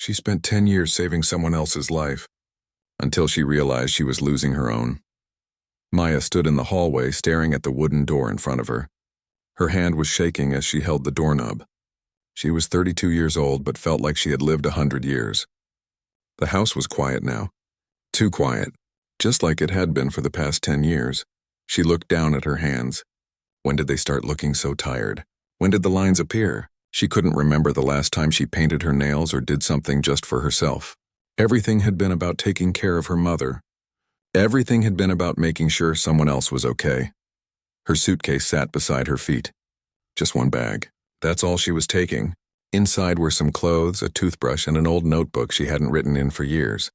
She spent 10 years saving someone else's life, until she realized she was losing her own. Maya stood in the hallway staring at the wooden door in front of her. Her hand was shaking as she held the doorknob. She was 32 years old but felt like she had lived 100 years. The house was quiet now. Too quiet, just like it had been for the past 10 years. She looked down at her hands. When did they start looking so tired? When did the lines appear? She couldn't remember the last time she painted her nails or did something just for herself. Everything had been about taking care of her mother. Everything had been about making sure someone else was okay. Her suitcase sat beside her feet. Just one bag. That's all she was taking. Inside were some clothes, a toothbrush, and an old notebook she hadn't written in for years.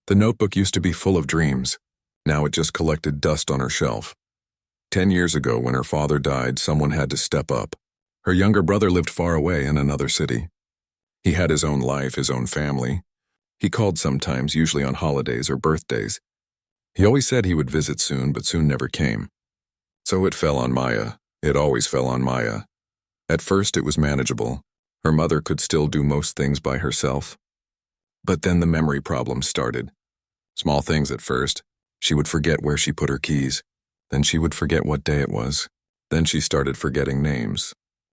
The notebook used to be full of dreams. Now it just collected dust on her shelf. 10 years ago, when her father died, someone had to step up. Her younger brother lived far away in another city. He had his own life, his own family. He called sometimes, usually on holidays or birthdays. He always said he would visit soon, but soon never came. So it fell on Maya. It always fell on Maya. At first it was manageable. Her mother could still do most things by herself. But then the memory problems started. Small things at first. She would forget where she put her keys. Then she would forget what day it was. Then she started forgetting names.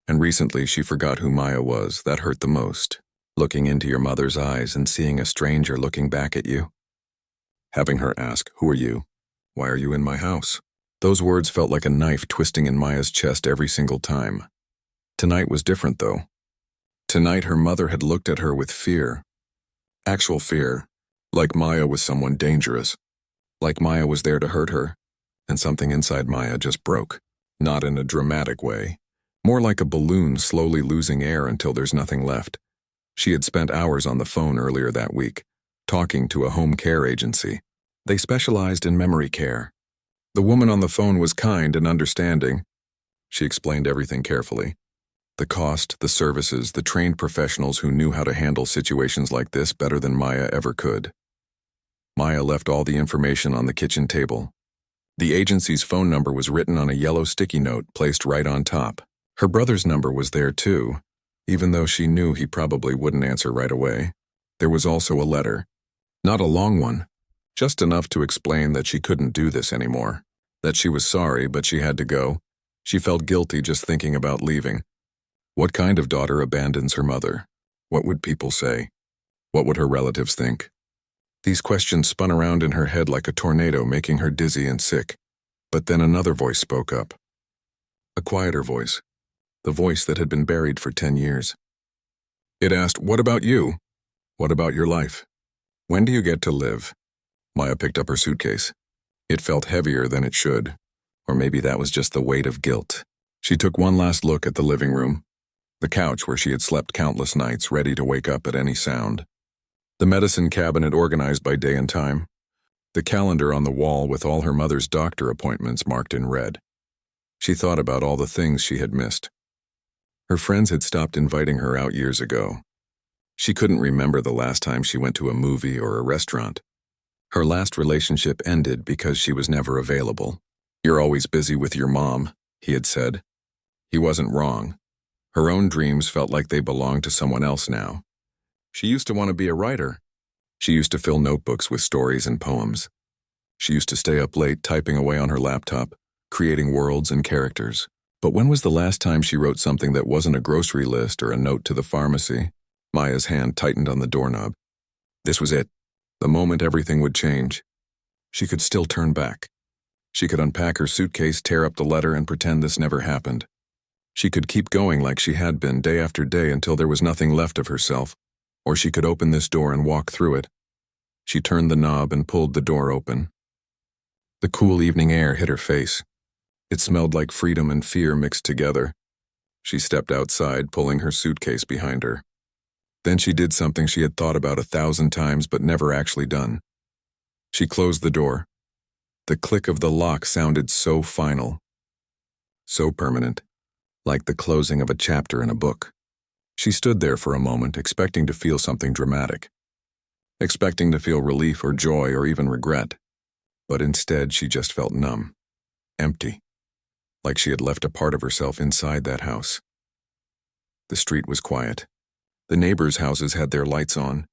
And recently she forgot who Maya was. That hurt the most. Looking into your mother's eyes and seeing a stranger looking back at you. Having her ask, "Who are you? Why are you in my house?" Those words felt like a knife twisting in Maya's chest every single time. Tonight was different, though. Tonight her mother had looked at her with fear. Actual fear. Like Maya was someone dangerous. Like Maya was there to hurt her. And something inside Maya just broke. Not in a dramatic way. More like a balloon slowly losing air until there's nothing left. She had spent hours on the phone earlier that week, talking to a home care agency. They specialized in memory care. The woman on the phone was kind and understanding. She explained everything carefully. The cost, the services, the trained professionals who knew how to handle situations like this better than Maya ever could. Maya left all the information on the kitchen table. The agency's phone number was written on a yellow sticky note placed right on top. Her brother's number was there too, even though she knew he probably wouldn't answer right away. There was also a letter. Not a long one, just enough to explain that she couldn't do this anymore. That she was sorry, but she had to go. She felt guilty just thinking about leaving. What kind of daughter abandons her mother? What would people say? What would her relatives think? These questions spun around in her head like a tornado, making her dizzy and sick. But then another voice spoke up. A quieter voice. The voice that had been buried for 10 years. It asked, "What about you? What about your life? When do you get to live?" Maya picked up her suitcase. It felt heavier than it should. Or maybe that was just the weight of guilt. She took one last look at the living room. The couch where she had slept countless nights, ready to wake up at any sound. The medicine cabinet organized by day and time. The calendar on the wall with all her mother's doctor appointments marked in red. She thought about all the things she had missed. Her friends had stopped inviting her out years ago. She couldn't remember the last time she went to a movie or a restaurant. Her last relationship ended because she was never available. "You're always busy with your mom," he had said. He wasn't wrong. Her own dreams felt like they belonged to someone else now. She used to want to be a writer. She used to fill notebooks with stories and poems. She used to stay up late typing away on her laptop, creating worlds and characters. But when was the last time she wrote something that wasn't a grocery list or a note to the pharmacy? Maya's hand tightened on the doorknob. This was it. The moment everything would change. She could still turn back. She could unpack her suitcase, tear up the letter, and pretend this never happened. She could keep going like she had been day after day until there was nothing left of herself. Or she could open this door and walk through it. She turned the knob and pulled the door open. The cool evening air hit her face. It smelled like freedom and fear mixed together. She stepped outside, pulling her suitcase behind her. Then she did something she had thought about 1,000 times but never actually done. She closed the door. The click of the lock sounded so final. So permanent. Like the closing of a chapter in a book. She stood there for a moment, expecting to feel something dramatic. Expecting to feel relief or joy or even regret. But instead, she just felt numb. Empty. Like she had left a part of herself inside that house. The street was quiet. The neighbors' houses had their lights on.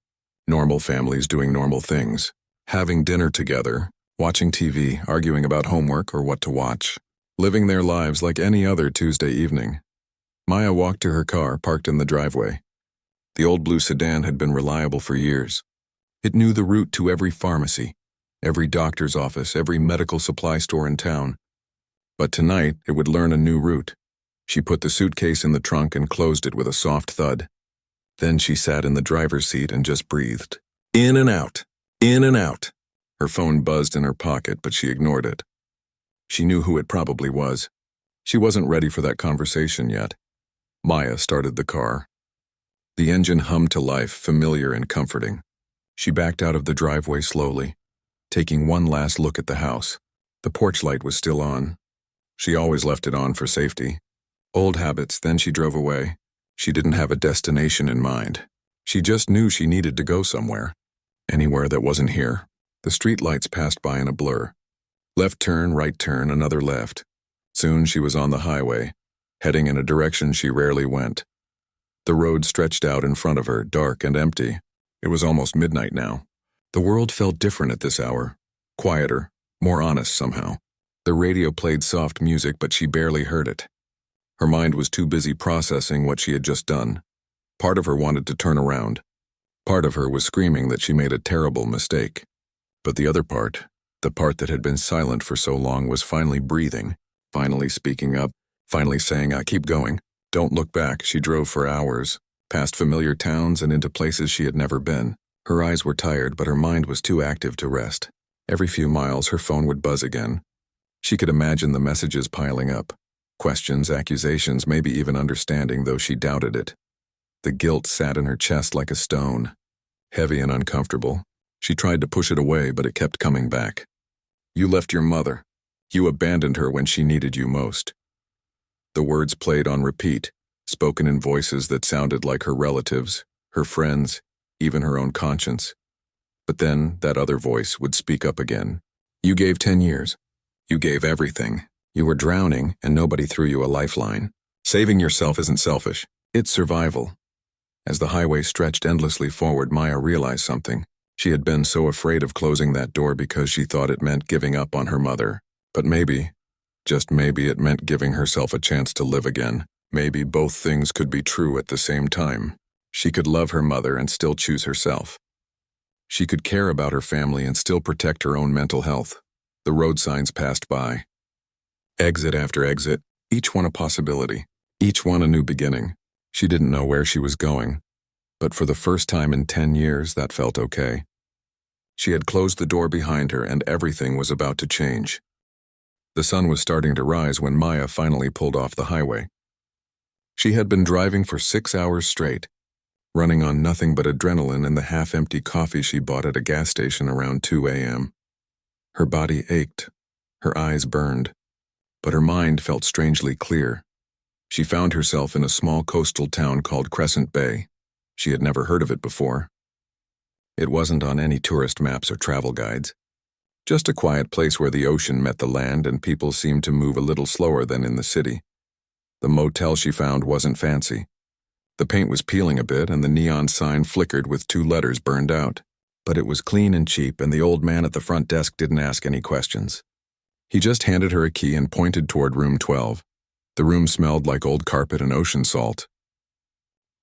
Normal families doing normal things. Having dinner together, watching TV, arguing about homework or what to watch. Living their lives like any other Tuesday evening. Maya walked to her car, parked in the driveway. The old blue sedan had been reliable for years. It knew the route to every pharmacy, every doctor's office, every medical supply store in town. But tonight, it would learn a new route. She put the suitcase in the trunk and closed it with a soft thud. Then she sat in the driver's seat and just breathed. In and out. In and out. Her phone buzzed in her pocket, but she ignored it. She knew who it probably was. She wasn't ready for that conversation yet. Maya started the car. The engine hummed to life, familiar and comforting. She backed out of the driveway slowly, taking one last look at the house. The porch light was still on. She always left it on for safety. Old habits, then she drove away. She didn't have a destination in mind. She just knew she needed to go somewhere. Anywhere that wasn't here. The street lights passed by in a blur. Left turn, right turn, another left. Soon she was on the highway, heading in a direction she rarely went. The road stretched out in front of her, dark and empty. It was almost midnight now. The world felt different at this hour. Quieter, more honest somehow. The radio played soft music, but she barely heard it. Her mind was too busy processing what she had just done. Part of her wanted to turn around. Part of her was screaming that she made a terrible mistake. But the other part, the part that had been silent for so long, was finally breathing, finally speaking up, finally saying, keep going. Don't look back. She drove for hours, past familiar towns and into places she had never been. Her eyes were tired, but her mind was too active to rest. Every few miles, her phone would buzz again. She could imagine the messages piling up. Questions, accusations, maybe even understanding, though she doubted it. The guilt sat in her chest like a stone, heavy and uncomfortable. She tried to push it away, but it kept coming back. You left your mother. You abandoned her when she needed you most. The words played on repeat, spoken in voices that sounded like her relatives, her friends, even her own conscience. But then that other voice would speak up again. You gave 10 years. You gave everything. You were drowning, and nobody threw you a lifeline. Saving yourself isn't selfish. It's survival. As the highway stretched endlessly forward, Maya realized something. She had been so afraid of closing that door because she thought it meant giving up on her mother. But maybe, just maybe, it meant giving herself a chance to live again. Maybe both things could be true at the same time. She could love her mother and still choose herself. She could care about her family and still protect her own mental health. The road signs passed by. Exit after exit, each one a possibility, each one a new beginning. She didn't know where she was going, but for the first time in 10 years, that felt okay. She had closed the door behind her, and everything was about to change. The sun was starting to rise when Maya finally pulled off the highway. She had been driving for 6 hours straight, running on nothing but adrenaline and the half-empty coffee she bought at a gas station around 2 a.m. Her body ached, her eyes burned, but her mind felt strangely clear. She found herself in a small coastal town called Crescent Bay. She had never heard of it before. It wasn't on any tourist maps or travel guides. Just a quiet place where the ocean met the land and people seemed to move a little slower than in the city. The motel she found wasn't fancy. The paint was peeling a bit and the neon sign flickered with 2 letters burned out. But it was clean and cheap, and the old man at the front desk didn't ask any questions. He just handed her a key and pointed toward room 12. The room smelled like old carpet and ocean salt.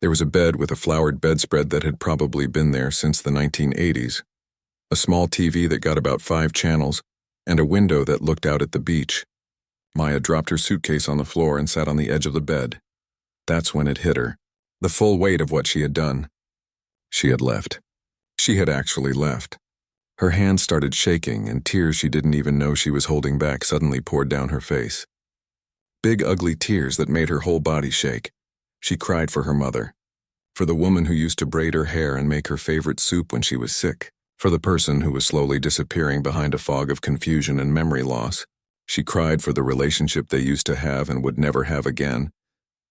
There was a bed with a flowered bedspread that had probably been there since the 1980s, a small TV that got about 5 channels, and a window that looked out at the beach. Maya dropped her suitcase on the floor and sat on the edge of the bed. That's when it hit her, the full weight of what she had done. She had left. She had actually left. Her hands started shaking, and tears she didn't even know she was holding back suddenly poured down her face. Big, ugly tears that made her whole body shake. She cried for her mother, for the woman who used to braid her hair and make her favorite soup when she was sick, for the person who was slowly disappearing behind a fog of confusion and memory loss. She cried for the relationship they used to have and would never have again,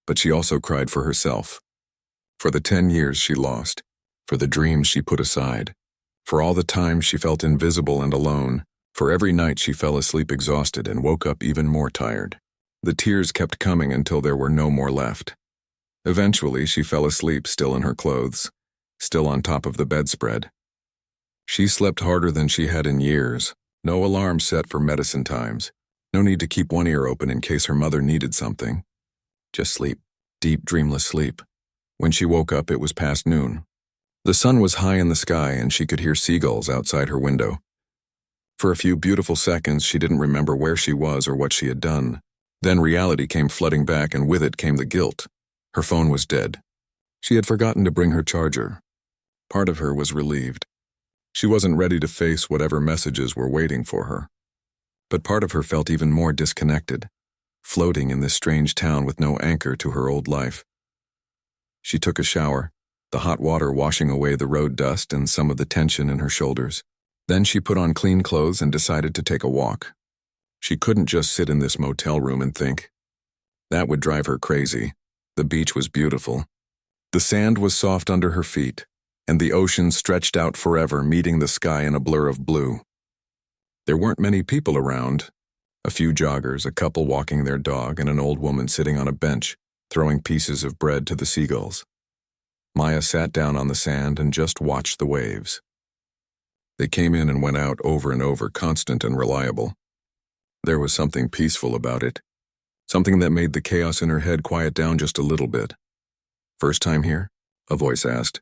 but she also cried for herself, for the 10 years she lost, for the dreams she put aside, for all the times she felt invisible and alone, for every night she fell asleep exhausted and woke up even more tired. The tears kept coming until there were no more left. Eventually, she fell asleep, still in her clothes, still on top of the bedspread. She slept harder than she had in years. No alarm set for medicine times. No need to keep one ear open in case her mother needed something. Just sleep. Deep, dreamless sleep. When she woke up, it was past noon. The sun was high in the sky and she could hear seagulls outside her window. For a few beautiful seconds, she didn't remember where she was or what she had done. Then reality came flooding back, and with it came the guilt. Her phone was dead. She had forgotten to bring her charger. Part of her was relieved. She wasn't ready to face whatever messages were waiting for her. But part of her felt even more disconnected, floating in this strange town with no anchor to her old life. She took a shower, the hot water washing away the road dust and some of the tension in her shoulders. Then she put on clean clothes and decided to take a walk. She couldn't just sit in this motel room and think. That would drive her crazy. The beach was beautiful. The sand was soft under her feet, and the ocean stretched out forever, meeting the sky in a blur of blue. There weren't many people around. A few joggers, a couple walking their dog, and an old woman sitting on a bench, throwing pieces of bread to the seagulls. Maya sat down on the sand and just watched the waves. They came in and went out over and over, constant and reliable. There was something peaceful about it, something that made the chaos in her head quiet down just a little bit. "First time here?" a voice asked.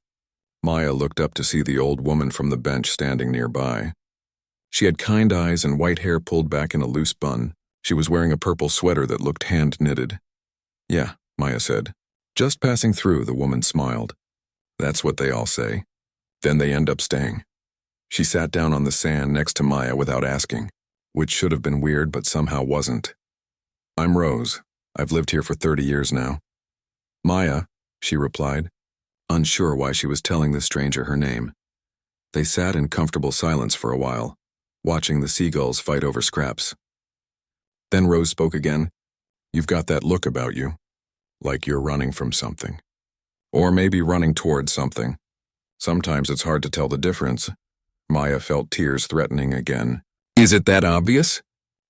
Maya looked up to see the old woman from the bench standing nearby. She had kind eyes and white hair pulled back in a loose bun. She was wearing a purple sweater that looked hand-knitted. "Yeah," Maya said. "Just passing through," the woman smiled. "That's what they all say. Then they end up staying." She sat down on the sand next to Maya without asking, which should have been weird but somehow wasn't. "I'm Rose. I've lived here for 30 years now." "Maya," she replied, unsure why she was telling the stranger her name. They sat in comfortable silence for a while, watching the seagulls fight over scraps. Then Rose spoke again. "You've got that look about you, like you're running from something. Or maybe running towards something. Sometimes it's hard to tell the difference." Maya felt tears threatening again. "Is it that obvious?"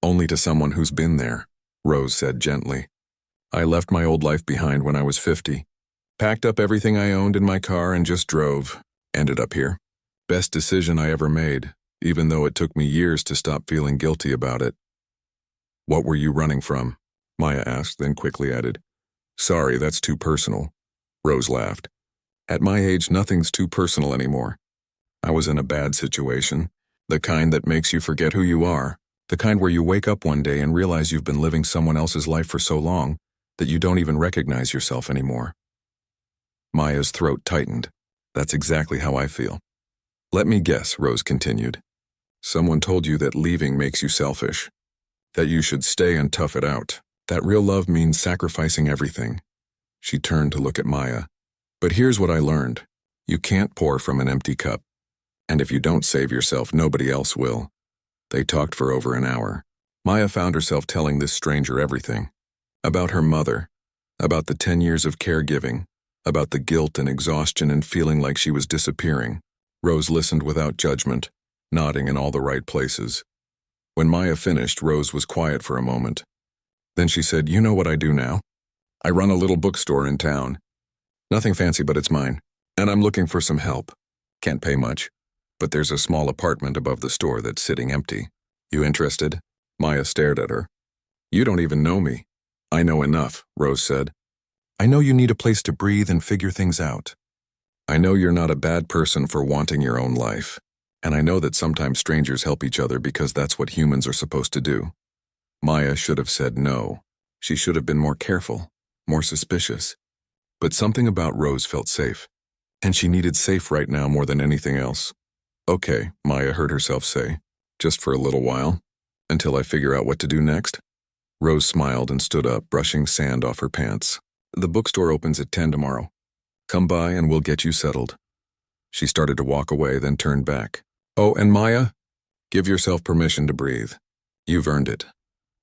"Only to someone who's been there," Rose said gently. "I left my old life behind when I was 50. Packed up everything I owned in my car and just drove. Ended up here. Best decision I ever made, even though it took me years to stop feeling guilty about it." "What were you running from?" Maya asked, then quickly added, "Sorry, that's too personal." Rose laughed. "At my age, nothing's too personal anymore. I was in a bad situation, the kind that makes you forget who you are, the kind where you wake up one day and realize you've been living someone else's life for so long that you don't even recognize yourself anymore." Maya's throat tightened. "That's exactly how I feel." "Let me guess," Rose continued. "Someone told you that leaving makes you selfish, that you should stay and tough it out, that real love means sacrificing everything." She turned to look at Maya. "But here's what I learned. You can't pour from an empty cup. And if you don't save yourself, nobody else will." They talked for over an hour. Maya found herself telling this stranger everything. About her mother, about the 10 years of caregiving, about the guilt and exhaustion and feeling like she was disappearing. Rose listened without judgment, nodding in all the right places. When Maya finished, Rose was quiet for a moment. Then she said, "You know what I do now? I run a little bookstore in town. Nothing fancy, but it's mine. And I'm looking for some help. Can't pay much, but there's a small apartment above the store that's sitting empty. You interested?" Maya stared at her. "You don't even know me." "I know enough," Rose said. "I know you need a place to breathe and figure things out. I know you're not a bad person for wanting your own life. And I know that sometimes strangers help each other because that's what humans are supposed to do." Maya should have said no. She should have been more careful, more suspicious. But something about Rose felt safe. And she needed safe right now more than anything else. "Okay," Maya heard herself say, "just for a little while, until I figure out what to do next." Rose smiled and stood up, brushing sand off her pants. "The bookstore opens at 10 tomorrow. Come by and we'll get you settled." She started to walk away, then turned back. "Oh, and Maya, give yourself permission to breathe. You've earned it."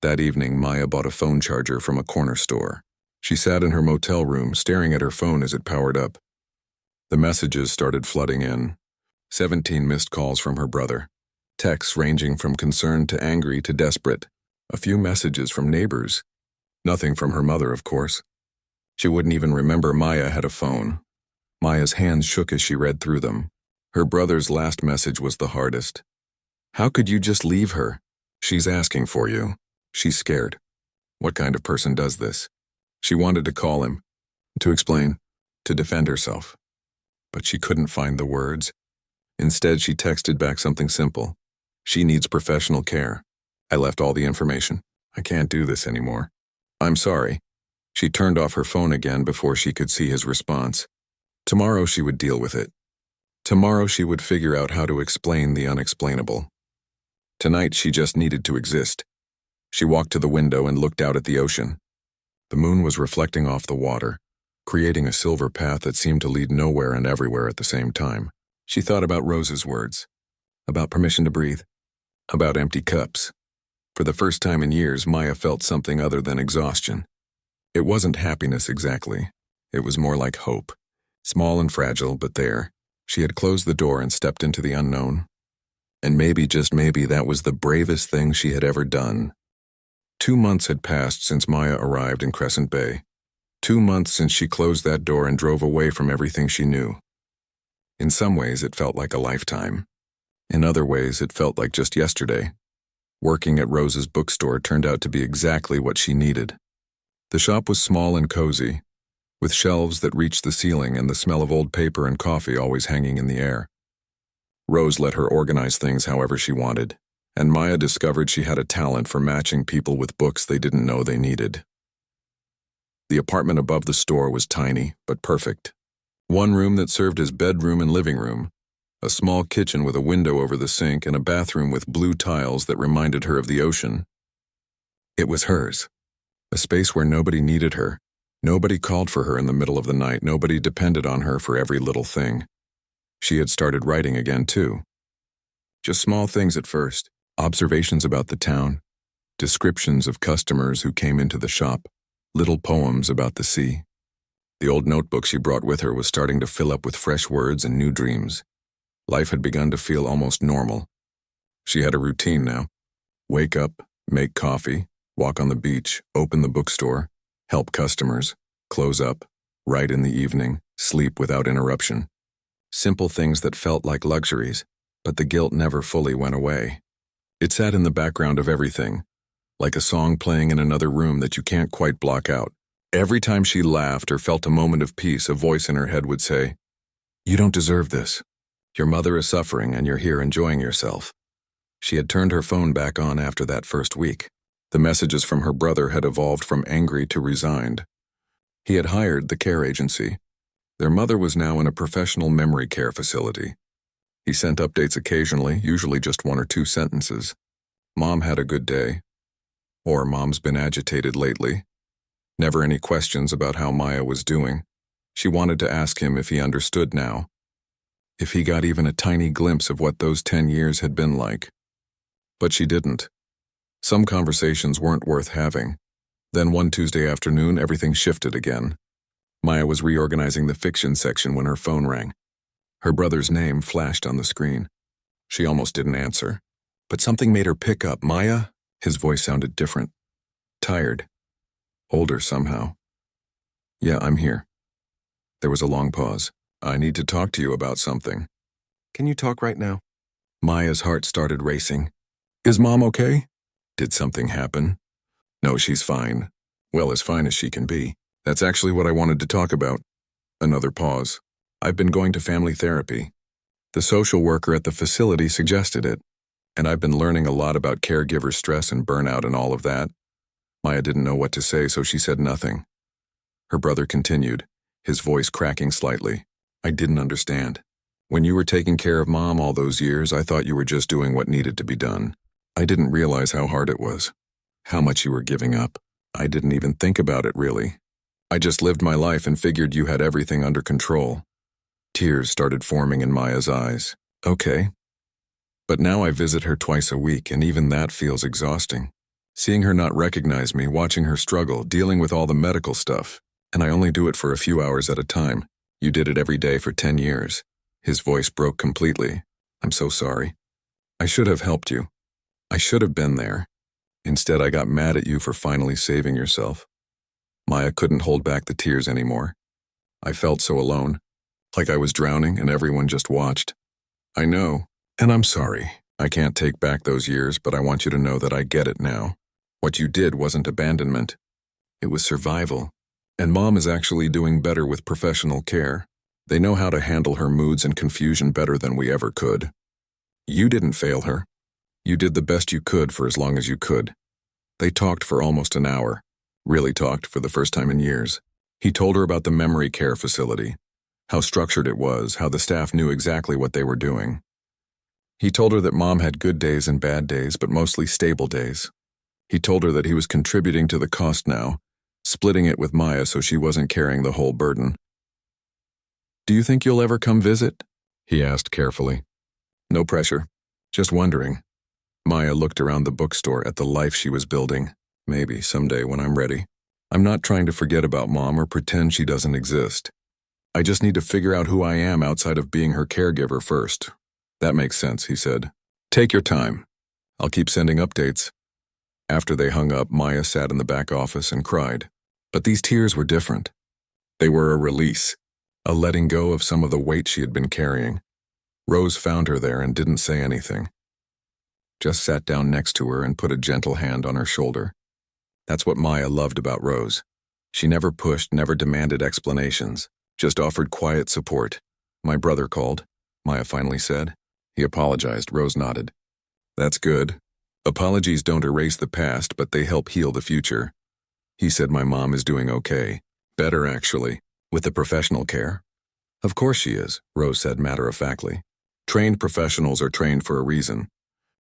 That evening, Maya bought a phone charger from a corner store. She sat in her motel room, staring at her phone as it powered up. The messages started flooding in. 17 missed calls from her brother. Texts ranging from concerned to angry to desperate. A few messages from neighbors. Nothing from her mother, of course. She wouldn't even remember Maya had a phone. Maya's hands shook as she read through them. Her brother's last message was the hardest. How could you just leave her? She's asking for you. She's scared. What kind of person does this? She wanted to call him, to explain, to defend herself. But she couldn't find the words. Instead, she texted back something simple. She needs professional care. I left all the information. I can't do this anymore. I'm sorry. She turned off her phone again before she could see his response. Tomorrow she would deal with it. Tomorrow she would figure out how to explain the unexplainable. Tonight she just needed to exist. She walked to the window and looked out at the ocean. The moon was reflecting off the water, creating a silver path that seemed to lead nowhere and everywhere at the same time. She thought about Rose's words, about permission to breathe, about empty cups. For the first time in years, Maya felt something other than exhaustion. It wasn't happiness exactly. It was more like hope. Small and fragile, but there. She had closed the door and stepped into the unknown. And maybe, just maybe, that was the bravest thing she had ever done. 2 months had passed since Maya arrived in Crescent Bay. 2 months since she closed that door and drove away from everything she knew. In some ways, it felt like a lifetime. In other ways, it felt like just yesterday. Working at Rose's bookstore turned out to be exactly what she needed. The shop was small and cozy, with shelves that reached the ceiling and the smell of old paper and coffee always hanging in the air. Rose let her organize things however she wanted, and Maya discovered she had a talent for matching people with books they didn't know they needed. The apartment above the store was tiny, but perfect. One room that served as bedroom and living room, a small kitchen with a window over the sink, and a bathroom with blue tiles that reminded her of the ocean. It was hers, a space where nobody needed her. Nobody called for her in the middle of the night. Nobody depended on her for every little thing. She had started writing again, too. Just small things at first, observations about the town, descriptions of customers who came into the shop, little poems about the sea. The old notebook she brought with her was starting to fill up with fresh words and new dreams. Life had begun to feel almost normal. She had a routine now. Wake up, make coffee, walk on the beach, open the bookstore, help customers, close up, write in the evening, sleep without interruption. Simple things that felt like luxuries, but the guilt never fully went away. It sat in the background of everything, like a song playing in another room that you can't quite block out. Every time she laughed or felt a moment of peace, a voice in her head would say, "You don't deserve this. Your mother is suffering and you're here enjoying yourself." She had turned her phone back on after that first week. The messages from her brother had evolved from angry to resigned. He had hired the care agency. Their mother was now in a professional memory care facility. He sent updates occasionally, usually just 1 or 2 sentences. "Mom had a good day," or "Mom's been agitated lately." Never any questions about how Maya was doing. She wanted to ask him if he understood now, if he got even a tiny glimpse of what those 10 years had been like. But she didn't. Some conversations weren't worth having. Then one Tuesday afternoon, everything shifted again. Maya was reorganizing the fiction section when her phone rang. Her brother's name flashed on the screen. She almost didn't answer, but something made her pick up. "Maya?" His voice sounded different. Tired. Older somehow. "Yeah, I'm here." There was a long pause. "I need to talk to you about something." "Can you talk right now?" Maya's heart started racing. "Is Mom okay? Did something happen?" "No, she's fine. Well, as fine as she can be. That's actually what I wanted to talk about." Another pause. "I've been going to family therapy. The social worker at the facility suggested it, and I've been learning a lot about caregiver stress and burnout and all of that." Maya didn't know what to say, so she said nothing. Her brother continued, his voice cracking slightly. "I didn't understand. When you were taking care of Mom all those years, I thought you were just doing what needed to be done. I didn't realize how hard it was, how much you were giving up. I didn't even think about it, really. I just lived my life and figured you had everything under control." Tears started forming in Maya's eyes. "Okay. But now I visit her twice a week, and even that feels exhausting. Seeing her not recognize me, watching her struggle, dealing with all the medical stuff, and I only do it for a few hours at a time. You did it every day for 10 years. His voice broke completely. "I'm so sorry. I should have helped you. I should have been there. Instead, I got mad at you for finally saving yourself." Maya couldn't hold back the tears anymore. I felt so alone, like I was drowning and everyone just watched. I know, and I'm sorry. I can't take back those years, but I want you to know that I get it now. What you did wasn't abandonment. It was survival. And Mom is actually doing better with professional care. They know how to handle her moods and confusion better than we ever could. You didn't fail her. You did the best you could for as long as you could. They talked for almost an hour. Really talked for the first time in years. He told her about the memory care facility, how structured it was, how the staff knew exactly what they were doing. He told her that Mom had good days and bad days, but mostly stable days. He told her that he was contributing to the cost now, splitting it with Maya so she wasn't carrying the whole burden. "Do you think you'll ever come visit?" he asked carefully. "No pressure. Just wondering." Maya looked around the bookstore at the life she was building. "Maybe someday when I'm ready. I'm not trying to forget about Mom or pretend she doesn't exist. I just need to figure out who I am outside of being her caregiver first." "That makes sense," he said. "Take your time. I'll keep sending updates." After they hung up, Maya sat in the back office and cried. But these tears were different. They were a release, a letting go of some of the weight she had been carrying. Rose found her there and didn't say anything. Just sat down next to her and put a gentle hand on her shoulder. That's what Maya loved about Rose. She never pushed, never demanded explanations, just offered quiet support. "My brother called," Maya finally said. He apologized. Rose nodded. "That's good. Apologies don't erase the past, but they help heal the future. He said my mom is doing okay. Better, actually, with the professional care." "Of course she is," Rose said matter-of-factly. "Trained professionals are trained for a reason.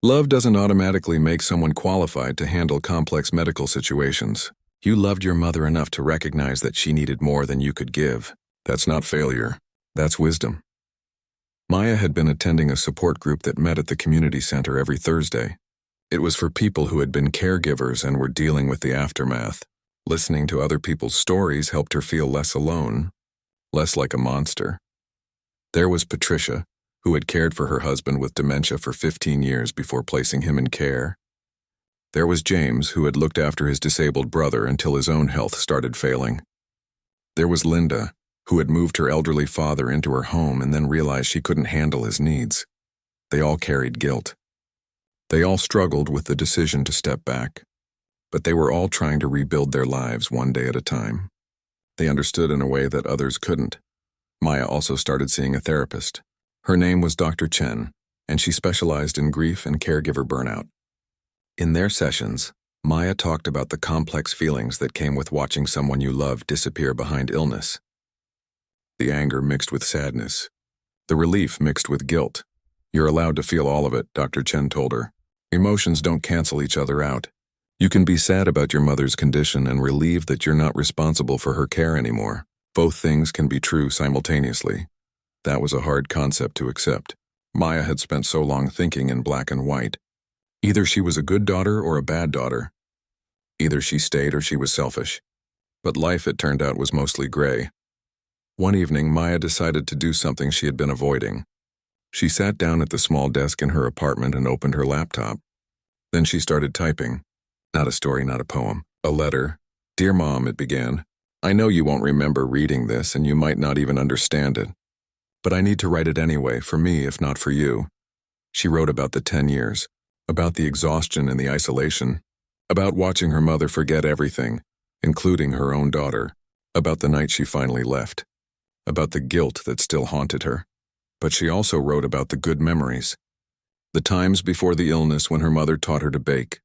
Love doesn't automatically make someone qualified to handle complex medical situations. You loved your mother enough to recognize that she needed more than you could give. That's not failure. That's wisdom." Maya had been attending a support group that met at the community center every Thursday. It was for people who had been caregivers and were dealing with the aftermath. Listening to other people's stories helped her feel less alone, less like a monster. There was Patricia, who had cared for her husband with dementia for 15 years before placing him in care. There was James, who had looked after his disabled brother until his own health started failing. There was Linda, who had moved her elderly father into her home and then realized she couldn't handle his needs. They all carried guilt. They all struggled with the decision to step back. But they were all trying to rebuild their lives one day at a time. They understood in a way that others couldn't. Maya also started seeing a therapist. Her name was Dr. Chen, and she specialized in grief and caregiver burnout. In their sessions, Maya talked about the complex feelings that came with watching someone you love disappear behind illness. The anger mixed with sadness. The relief mixed with guilt. "You're allowed to feel all of it," Dr. Chen told her. "Emotions don't cancel each other out. You can be sad about your mother's condition and relieved that you're not responsible for her care anymore. Both things can be true simultaneously." That was a hard concept to accept. Maya had spent so long thinking in black and white. Either she was a good daughter or a bad daughter. Either she stayed or she was selfish. But life, it turned out, was mostly gray. One evening, Maya decided to do something she had been avoiding. She sat down at the small desk in her apartment and opened her laptop. Then she started typing. Not a story, not a poem. A letter. "Dear Mom," it began. "I know you won't remember reading this and you might not even understand it. But I need to write it anyway, for me if not for you." She wrote about the 10 years, about the exhaustion and the isolation, about watching her mother forget everything, including her own daughter, about the night she finally left, about the guilt that still haunted her. But she also wrote about the good memories. The times before the illness when her mother taught her to bake,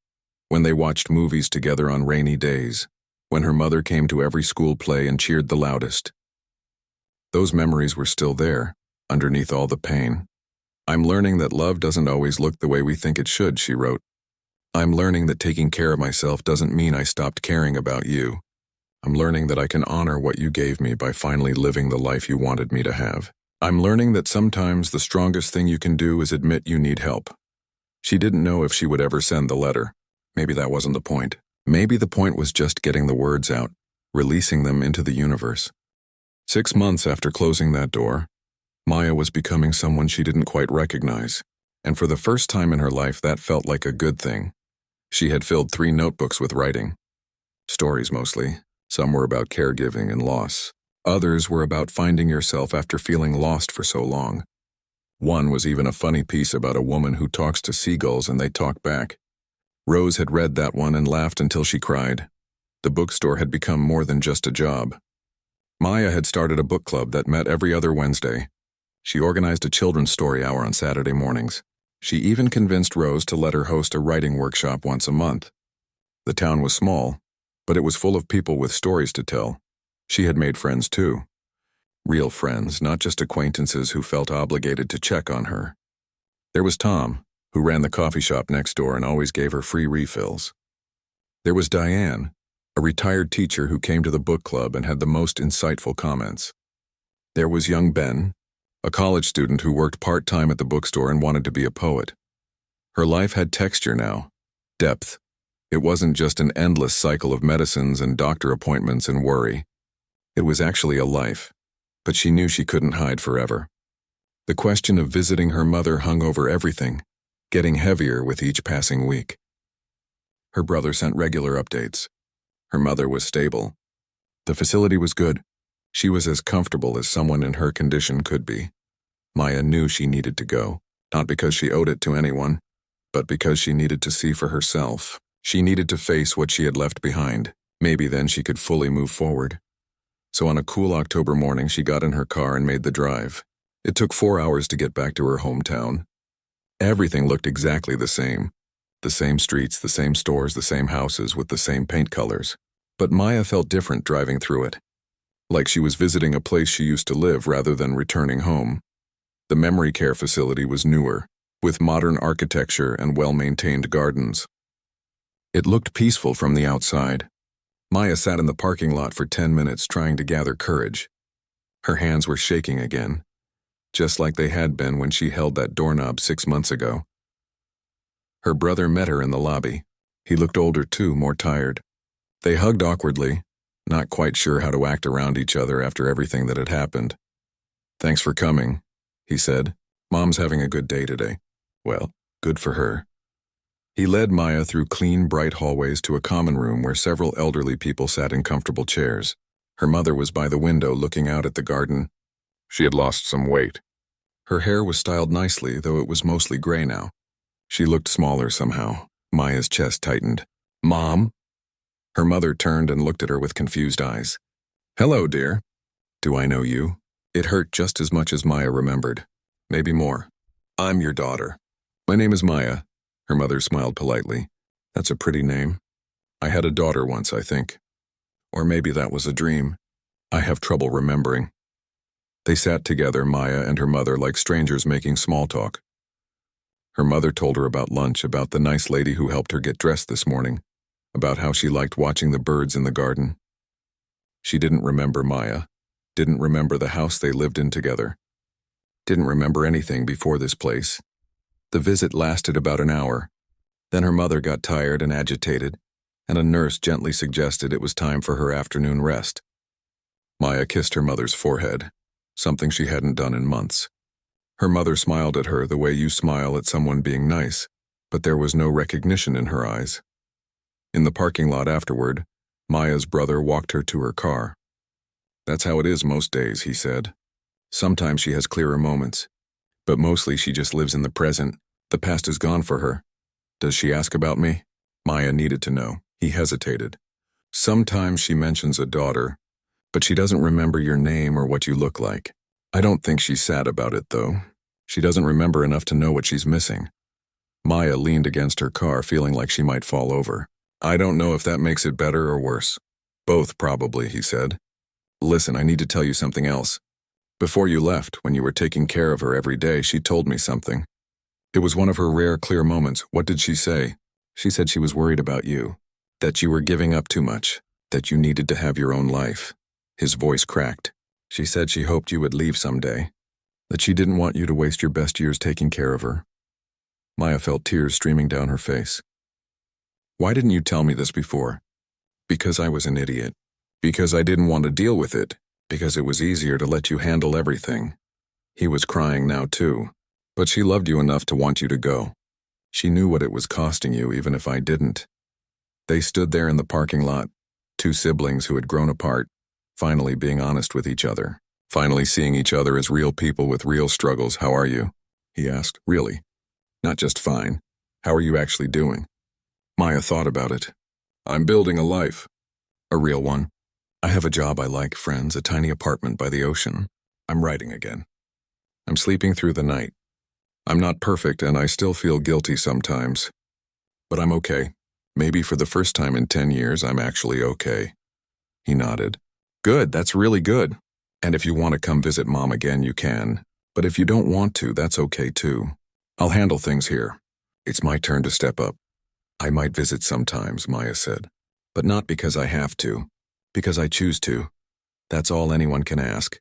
when they watched movies together on rainy days, when her mother came to every school play and cheered the loudest. Those memories were still there, underneath all the pain. "I'm learning that love doesn't always look the way we think it should," she wrote. "I'm learning that taking care of myself doesn't mean I stopped caring about you. I'm learning that I can honor what you gave me by finally living the life you wanted me to have. I'm learning that sometimes the strongest thing you can do is admit you need help." She didn't know if she would ever send the letter. Maybe that wasn't the point. Maybe the point was just getting the words out, releasing them into the universe. 6 months after closing that door, Maya was becoming someone she didn't quite recognize, and for the first time in her life that felt like a good thing. She had filled 3 notebooks with writing. Stories mostly. Some were about caregiving and loss. Others were about finding yourself after feeling lost for so long. One was even a funny piece about a woman who talks to seagulls and they talk back. Rose had read that one and laughed until she cried. The bookstore had become more than just a job. Maya had started a book club that met every other Wednesday. She organized a children's story hour on Saturday mornings. She even convinced Rose to let her host a writing workshop once a month. The town was small, but it was full of people with stories to tell. She had made friends too. Real friends, not just acquaintances who felt obligated to check on her. There was Tom, who ran the coffee shop next door and always gave her free refills. There was Diane, a retired teacher who came to the book club and had the most insightful comments. There was young Ben, a college student who worked part-time at the bookstore and wanted to be a poet. Her life had texture now, depth. It wasn't just an endless cycle of medicines and doctor appointments and worry. It was actually a life, but she knew she couldn't hide forever. The question of visiting her mother hung over everything, getting heavier with each passing week. Her brother sent regular updates. Her mother was stable. The facility was good. She was as comfortable as someone in her condition could be. Maya knew she needed to go, not because she owed it to anyone, but because she needed to see for herself. She needed to face what she had left behind. Maybe then she could fully move forward. So on a cool October morning, she got in her car and made the drive. It took 4 hours to get back to her hometown. Everything looked exactly the same. The same streets, the same stores, the same houses with the same paint colors. But Maya felt different driving through it. Like she was visiting a place she used to live rather than returning home. The memory care facility was newer, with modern architecture and well-maintained gardens. It looked peaceful from the outside. Maya sat in the parking lot for 10 minutes trying to gather courage. Her hands were shaking again, just like they had been when she held that doorknob 6 months ago. Her brother met her in the lobby. He looked older too, more tired. They hugged awkwardly, not quite sure how to act around each other after everything that had happened. "Thanks for coming," he said. "Mom's having a good day today." "Well, good for her." He led Maya through clean, bright hallways to a common room where several elderly people sat in comfortable chairs. Her mother was by the window looking out at the garden. She had lost some weight. Her hair was styled nicely, though it was mostly gray now. She looked smaller somehow. Maya's chest tightened. "Mom?" Her mother turned and looked at her with confused eyes. "Hello, dear. Do I know you?" It hurt just as much as Maya remembered. Maybe more. "I'm your daughter. My name is Maya." Her mother smiled politely. "That's a pretty name. I had a daughter once, I think. Or maybe that was a dream. I have trouble remembering." They sat together, Maya and her mother, like strangers making small talk. Her mother told her about lunch, about the nice lady who helped her get dressed this morning, about how she liked watching the birds in the garden. She didn't remember Maya, didn't remember the house they lived in together, didn't remember anything before this place. The visit lasted about an hour. Then her mother got tired and agitated, and a nurse gently suggested it was time for her afternoon rest. Maya kissed her mother's forehead, something she hadn't done in months. Her mother smiled at her the way you smile at someone being nice, but there was no recognition in her eyes. In the parking lot afterward, Maya's brother walked her to her car. "That's how it is most days," he said. "Sometimes she has clearer moments, but mostly she just lives in the present. The past is gone for her." "Does she ask about me?" Maya needed to know. He hesitated. "Sometimes she mentions a daughter, but she doesn't remember your name or what you look like. I don't think she's sad about it, though. She doesn't remember enough to know what she's missing." Maya leaned against her car, feeling like she might fall over. "I don't know if that makes it better or worse." "Both, probably," he said. "Listen, I need to tell you something else. Before you left, when you were taking care of her every day, she told me something. It was one of her rare, clear moments. What did she say?" "She said she was worried about you, that you were giving up too much, that you needed to have your own life." His voice cracked. "She said she hoped you would leave someday, that she didn't want you to waste your best years taking care of her." Maya felt tears streaming down her face. "Why didn't you tell me this before?" "Because I was an idiot. Because I didn't want to deal with it. Because it was easier to let you handle everything." He was crying now too. "But she loved you enough to want you to go. She knew what it was costing you, even if I didn't." They stood there in the parking lot, Two siblings who had grown apart, finally being honest with each other. Finally seeing each other as real people with real struggles. "How are you?" he asked. "Really? Not just fine. How are you actually doing?" Maya thought about it. "I'm building a life. A real one. I have a job I like, friends, a tiny apartment by the ocean. I'm writing again. I'm sleeping through the night. I'm not perfect and I still feel guilty sometimes. But I'm okay. Maybe for the first time in 10 years, I'm actually okay." He nodded. "Good, that's really good. And if you want to come visit Mom again, you can. But if you don't want to, that's okay too. I'll handle things here. It's my turn to step up." "I might visit sometimes," Maya said. "But not because I have to. Because I choose to. That's all anyone can ask."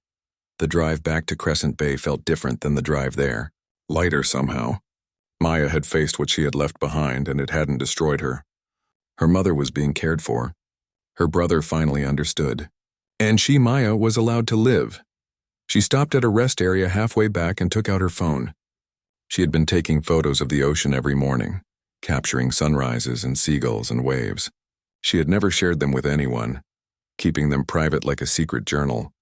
The drive back to Crescent Bay felt different than the drive there. Lighter somehow. Maya had faced what she had left behind and it hadn't destroyed her. Her mother was being cared for. Her brother finally understood. And she, Maya, was allowed to live. She stopped at a rest area halfway back and took out her phone. She had been taking photos of the ocean every morning, capturing sunrises and seagulls and waves. She had never shared them with anyone, keeping them private like a secret journal.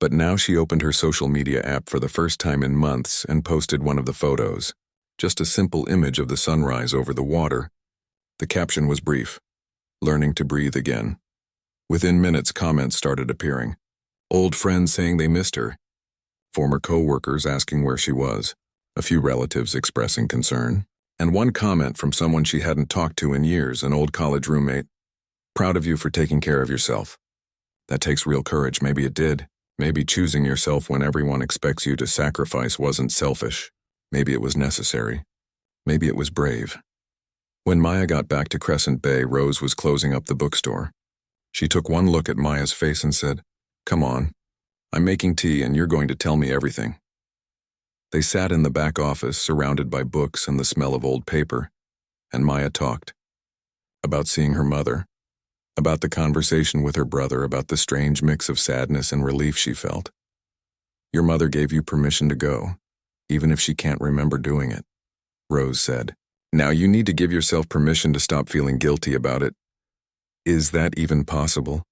But now she opened her social media app for the first time in months and posted one of the photos. Just a simple image of the sunrise over the water. The caption was brief: "Learning to breathe again." Within minutes, comments started appearing. Old friends saying they missed her. Former co-workers asking where she was. A few relatives expressing concern. And one comment from someone she hadn't talked to in years, an old college roommate. "Proud of you for taking care of yourself." That takes real courage. Maybe it did. Maybe choosing yourself when everyone expects you to sacrifice wasn't selfish. Maybe it was necessary. Maybe it was brave. When Maya got back to Crescent Bay, Rose was closing up the bookstore. She took one look at Maya's face and said, "Come on. I'm making tea and you're going to tell me everything." They sat in the back office, surrounded by books and the smell of old paper, and Maya talked. About seeing her mother. About the conversation with her brother, about the strange mix of sadness and relief she felt. "Your mother gave you permission to go, even if she can't remember doing it," Rose said. "Now you need to give yourself permission to stop feeling guilty about it." Is that even possible?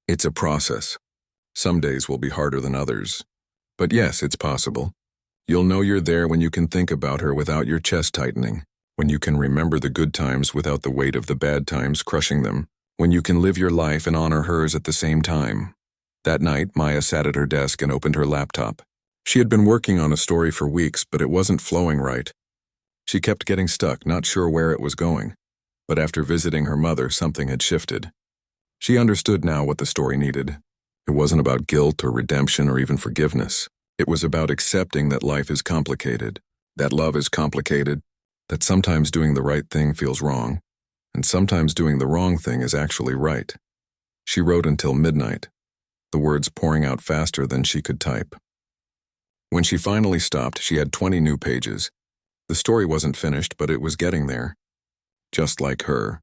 It's a process. Some days will be harder than others. But yes, it's possible. You'll know you're there when you can think about her without your chest tightening, when you can remember the good times without the weight of the bad times crushing them, when you can live your life and honor hers at the same time. That night, Maya sat at her desk and opened her laptop. She had been working on a story for weeks, but it wasn't flowing right. She kept getting stuck, not sure where it was going. But after visiting her mother, something had shifted. She understood now what the story needed. It wasn't about guilt or redemption or even forgiveness. It was about accepting that life is complicated, that love is complicated, that sometimes doing the right thing feels wrong, and sometimes doing the wrong thing is actually right. She wrote until midnight, the words pouring out faster than she could type. When she finally stopped, she had 20 new pages. The story wasn't finished, but it was getting there. Just like her.